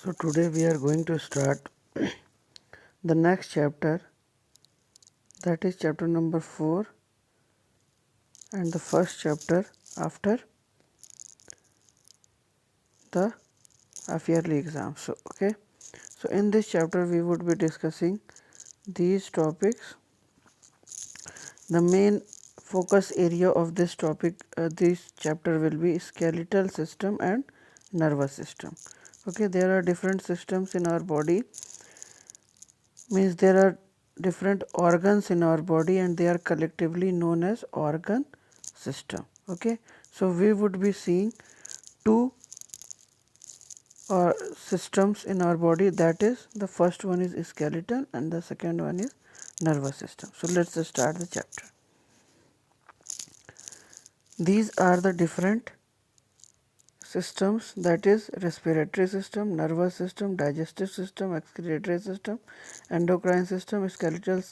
So today we are going to start the next chapter, that is chapter number 4 and the first chapter after the half yearly exam. So in this chapter we would be discussing these topics. The main focus area of this topic, this chapter will be skeletal system and nervous system. Okay, there are different systems in our body, means there are different organs in our body and they are collectively known as organ system. Okay, so we would be seeing two systems in our body, that is the first one is skeleton and the second one is nervous system. So let's start the chapter. These are the different systems, that is respiratory system, nervous system, digestive system, excretory system, endocrine system, skeletal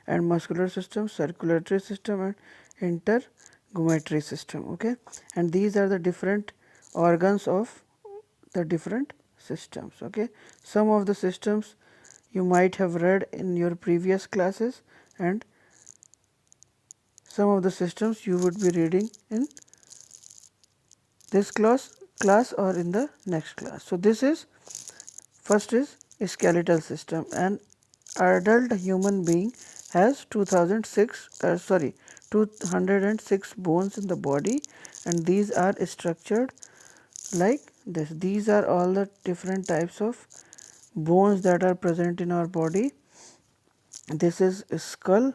and muscular system, circulatory system and intergumentary system. Okay, and these are the different organs of the different systems. Okay, some of the systems you might have read in your previous classes and some of the systems you would be reading in this class or in the next class. So this is first is skeletal system. An adult human being has 206 bones in the body and these are structured like this. These are all the different types of bones that are present in our body. This is skull,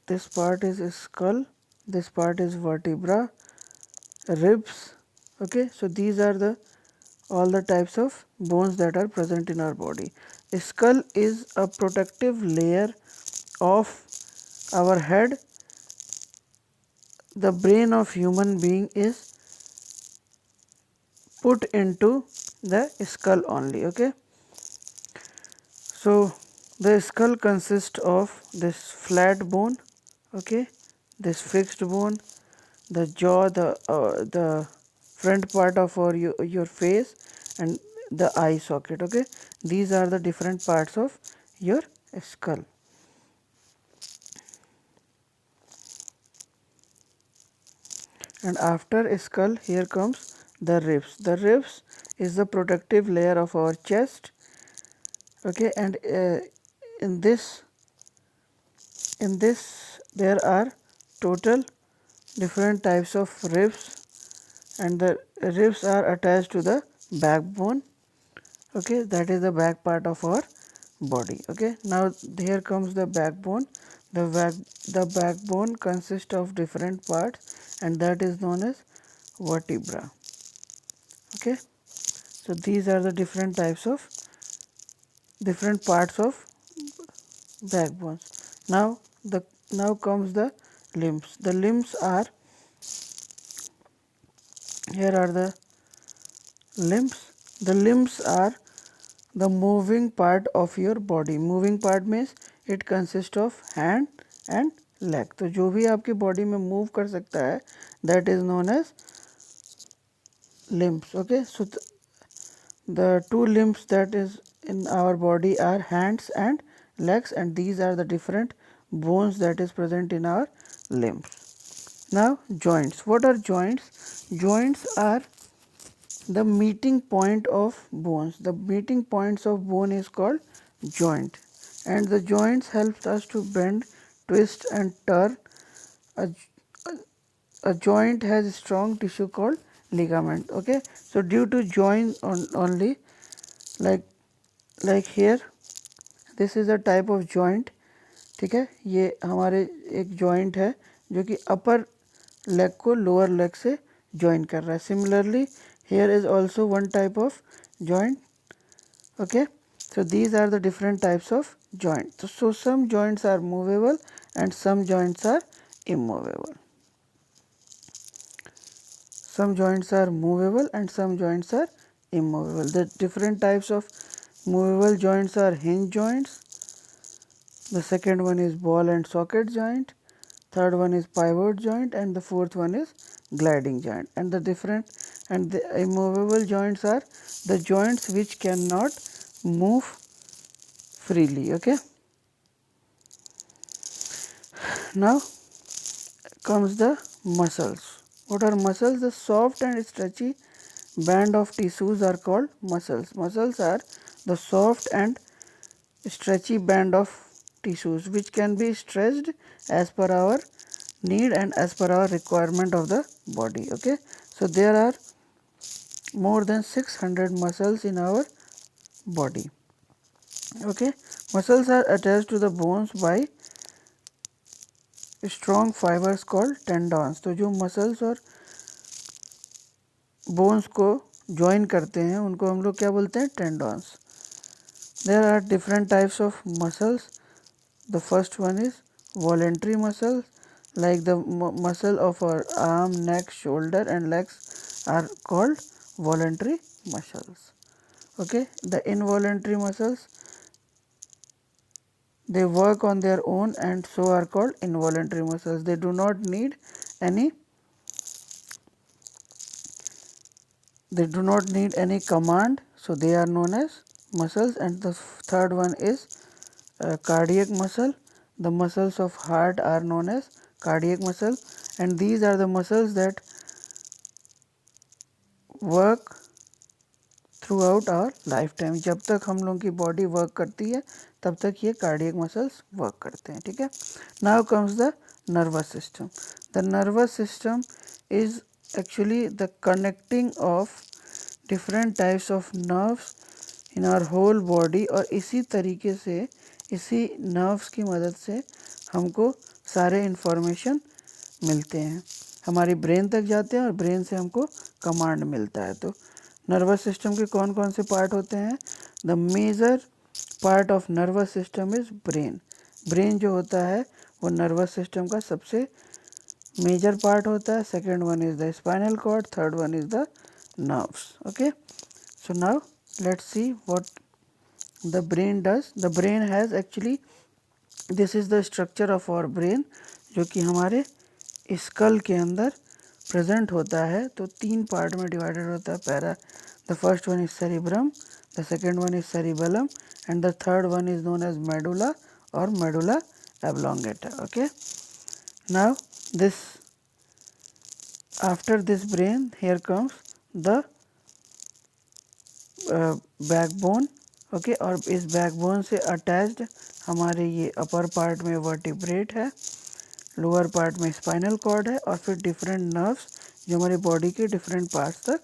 this part is skull, this part is vertebra, ribs. Okay, so these are the all the types of bones that are present in our body. Skull is a protective layer of our head. The brain of human being is put into the skull only. Okay, so the skull consists of this flat bone, okay, this fixed bone, the jaw, the front part of your face and the eye socket. Okay, these are the different parts of your skull. And after skull, here comes the ribs. The ribs is the protective layer of our chest. Okay, and in this there are total different types of ribs and the ribs are attached to the backbone. Okay, that is the back part of our body. Okay, now here comes the backbone. The backbone consists of different parts and that is known as vertebra. Okay, so these are the different types of different parts of backbones. Now comes the limbs. The limbs are, here are the limbs. The limbs are the moving part of your body. Moving part means it consists of hand and leg. तो जो भी आपकी body में move कर सकता है that is known as limbs. Okay, so the two limbs that is in our body are hands and legs and these are the different bones that is present in our limbs. Now joints. What are joints? Joints are the meeting point of bones. The meeting points of bone is called joint and the joints helps us to bend, twist and turn. A joint has a strong tissue called ligament. Okay, so due to joint only, like here this is a type of joint. ठीक है, ये हमारे एक joint है जो कि upper leg को lower leg से join कर रहा है. Similarly here is also one type of joint. Okay, so these are the different types of joints. So some joints are movable and some joints are immovable. Some joints are movable and some joints are immovable. The different types of movable joints are hinge joints. The second one is ball and socket joint. Third one is pivot joint and the fourth one is gliding joint. And and the immovable joints are the joints which cannot move freely. Okay, now comes the muscles. What are muscles? The soft and stretchy band of tissues are called muscles. Muscles are the soft and stretchy band of tissues which can be stretched as per our need and as per our requirement of the body. Okay, so there are more than 600 muscles in our body. Okay, muscles are attached to the bones by strong fibers called tendons. तो जो muscles और bones को join करते हैं उनको हम लोग क्या बोलते हैं? tendons. There are different types of muscles. The first one is voluntary muscles, like the muscle of our arm, neck, shoulder and legs are called voluntary muscles. Okay, the involuntary muscles, they work on their own and so are called involuntary muscles. They do not need any command, so they are known as muscles. And the third one is cardiac muscle. The muscles of heart are known as cardiac muscle, and these are the muscles that work throughout our lifetime. जब तक हम लोगों की body work करती है तब तक ये कार्डियक मसल्स वर्क करते हैं. ठीक है, now comes the nervous system. The nervous system is actually the connecting of different types of nerves in our whole body. और इसी तरीके से इसी नर्व्स की मदद से हमको सारे इंफॉर्मेशन मिलते हैं, हमारी ब्रेन तक जाते हैं और ब्रेन से हमको कमांड मिलता है. तो नर्वस सिस्टम के कौन कौन से पार्ट होते हैं? The major part of nervous system is brain. Brain जो होता है वो नर्वस सिस्टम का सबसे मेजर पार्ट होता है. Second one is the spinal cord, third one is the nerves. Okay, so now let's see what the brain does. The brain has actually, this is the structure of our brain, जो कि हमारे school के अंदर present होता है. तो तीन part में डिवाइडेड होता है. The first one is cerebrum, the second one is cerebellum and the third one is known as medulla और medulla oblongata. Okay, now this after this brain here comes the backbone. Okay, और इस backbone से attached हमारे ये upper part में vertebrate है, lower part में spinal cord है और फिर डिफरेंट नर्व्स जो हमारी बॉडी के डिफरेंट पार्ट्स तक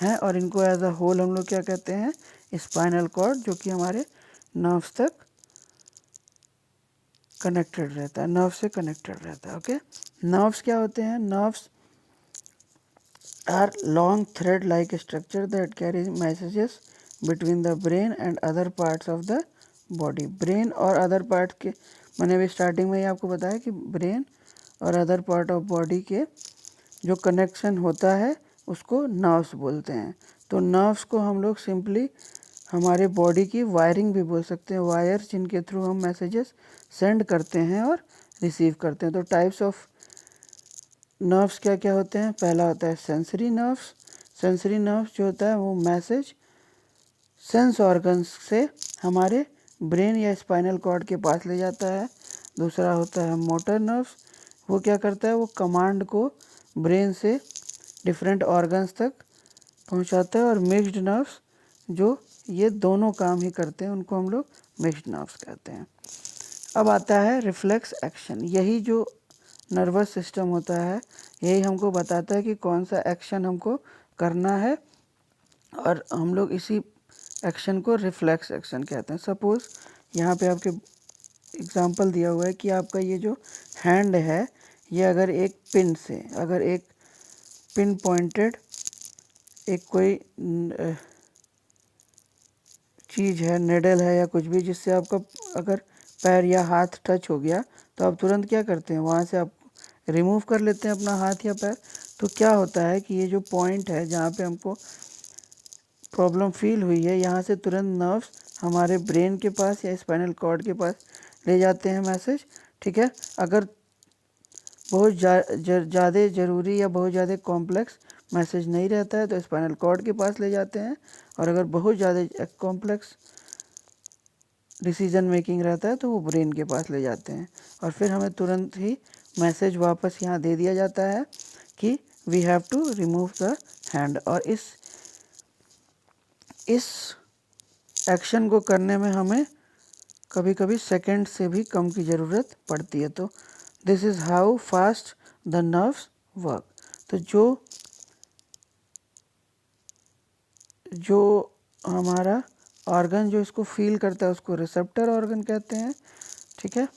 हैं. और इनको एज अ होल हम लोग क्या कहते हैं? स्पाइनल कॉर्ड, जो कि हमारे नर्व्स तक कनेक्टेड रहता है, नर्व से कनेक्टेड रहता है. ओके, नर्व्स क्या होते हैं? Nerves are long thread like structure that carry messages between the brain and other parts of the body. Brain और अदर पार्ट के, मैंने अभी स्टार्टिंग में ही आपको बताया कि ब्रेन और अदर पार्ट ऑफ बॉडी के जो कनेक्शन होता है उसको नर्व्स बोलते हैं. तो नर्व्स को हम लोग सिंपली हमारे बॉडी की वायरिंग भी बोल सकते हैं, वायर्स जिनके थ्रू हम मैसेजेस सेंड करते हैं और रिसीव करते हैं. तो टाइप्स ऑफ नर्व्स क्या क्या होते हैं? पहला होता है सेंसरी नर्व्स. सेंसरी नर्व्स जो होता है वो मैसेज सेंस ऑर्गन्स से हमारे ब्रेन या स्पाइनल कॉर्ड के पास ले जाता है. दूसरा होता है मोटर नर्व्स. वो क्या करता है? वो कमांड को ब्रेन से डिफरेंट ऑर्गन्स तक पहुंचाता है. और मिक्स्ड नर्व्स जो ये दोनों काम ही करते हैं उनको हम लोग मिक्स्ड नर्व्स कहते हैं. अब आता है रिफ्लेक्स एक्शन. यही जो नर्वस सिस्टम होता है यही हमको बताता है कि कौन सा एक्शन हमको करना है और हम लोग इसी एक्शन को रिफ्लेक्स एक्शन कहते हैं. सपोज यहाँ पे आपके एग्जांपल दिया हुआ है कि आपका ये जो हैंड है ये अगर एक पिन से, अगर एक पिन पॉइंटेड एक कोई चीज़ है, नेडल है या कुछ भी, जिससे आपका अगर पैर या हाथ टच हो गया तो आप तुरंत क्या करते हैं? वहाँ से आप रिमूव कर लेते हैं अपना हाथ या पैर. तो क्या होता है कि ये जो पॉइंट है जहाँ पे हमको प्रॉब्लम फील हुई है, यहाँ से तुरंत नर्व्स हमारे ब्रेन के पास या स्पाइनल कॉर्ड के पास ले जाते हैं मैसेज. ठीक है, अगर बहुत ज़्यादा ज़रूरी या बहुत ज़्यादा कॉम्प्लेक्स मैसेज नहीं रहता है तो स्पाइनल कॉर्ड के पास ले जाते हैं, और अगर बहुत ज़्यादा कॉम्प्लेक्स डिसीजन मेकिंग रहता है तो वो ब्रेन के पास ले जाते हैं, और फिर हमें तुरंत ही मैसेज वापस यहाँ दे दिया जाता है कि we have to remove the hand. और इस एक्शन को करने में हमें कभी कभी सेकंड से भी कम की ज़रूरत पड़ती है। तो this is how fast the nerves work. तो जो हमारा ऑर्गन जो इसको फील करता है उसको रिसेप्टर ऑर्गन कहते हैं, ठीक है।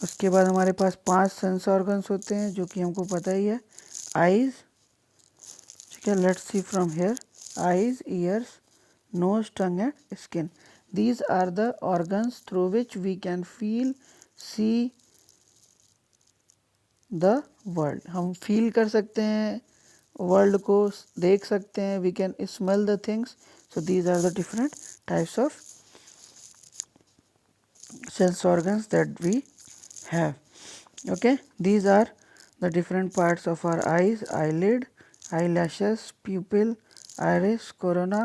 उसके बाद हमारे पास 5 सेंस ऑर्गन्स होते हैं जो कि हमको पता ही है। आइज़, ठीक है, let's see from here, eyes, ears, nose, tongue and skin. These are the organs through which we can feel, see the world. हम फील कर सकते हैं वर्ल्ड को, देख सकते हैं, we can smell the things. So these are the different types of sense organs that we have. Okay, these are the different parts of our eyes: eyelid, eyelashes, pupil, iris, corona.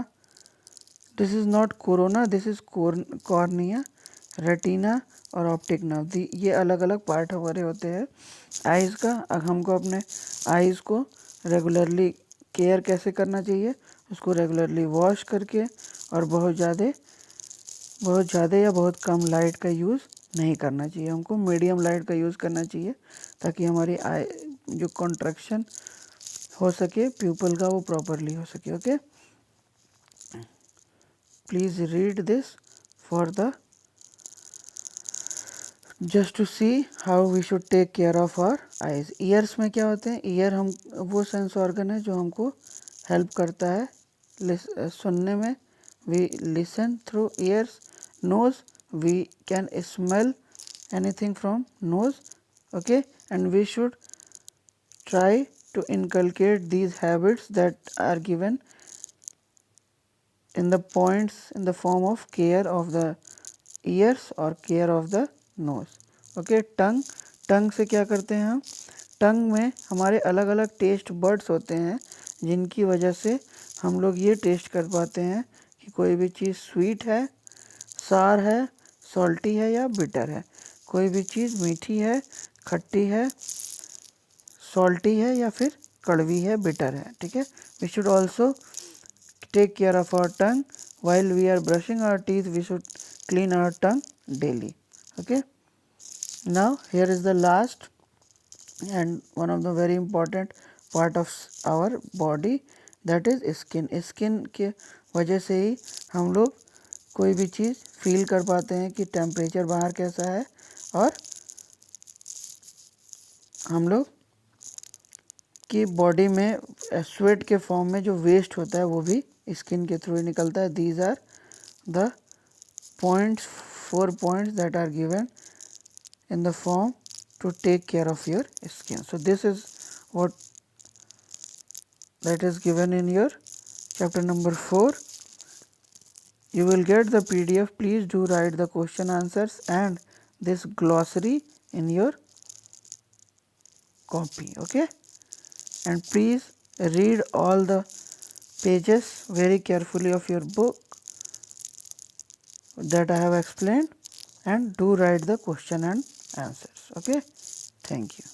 This is not corona, this is cornea, retina और optic nerve. ये अलग अलग part हमारे होते हैं eyes का। अब हमको अपने आइज़ को रेगुलरली केयर कैसे करना चाहिए, उसको रेगुलरली वॉश करके, और बहुत ज़्यादा या बहुत कम लाइट का यूज़ नहीं करना चाहिए। हमको मीडियम लाइट का यूज़ करना चाहिए ताकि हमारी आई जो कॉन्ट्रैक्शन हो सके प्यूपल का वो प्रॉपरली हो सके। Okay, please read this for the just to see how we should take care of our eyes. Ears में क्या होते हैं, ईयर हम वो सेंस ऑर्गन है जो हमको हेल्प करता है सुनने में, we listen through ears. Nose, we can smell anything from nose, okay, and we should try to inculcate these habits that are given in the points in the form of care of the ears or care of the nose. Okay, टंग से क्या करते हैं हम, टंग में हमारे अलग अलग taste buds होते हैं जिनकी वजह से हम लोग ये टेस्ट कर पाते हैं कि कोई भी चीज़ स्वीट है, सार है, सॉल्टी है या बिटर है। कोई भी चीज़ मीठी है, खट्टी है, सॉल्टी है या फिर कड़वी है, बिटर है, ठीक है। We should also take care of our tongue while we are brushing our teeth. We should clean our tongue daily. Okay, now here is the last and one of the very important part of our body, that is skin. skin के वजह से ही हम लोग कोई भी चीज़ feel कर पाते हैं कि टेम्परेचर बाहर कैसा है, और हम लोग की बॉडी में स्वेट के फॉर्म में जो वेस्ट होता है वो भी स्किन के थ्रू ही निकलता है। These are the points, 4 points that are given in the form to take care of your skin. So this is what that is given in your chapter number 4. You will get the PDF. Please do write the question answers and this glossary in your copy. Okay, and please read all the pages very carefully of your book that I have explained, and do write the question and answers. Okay, thank you.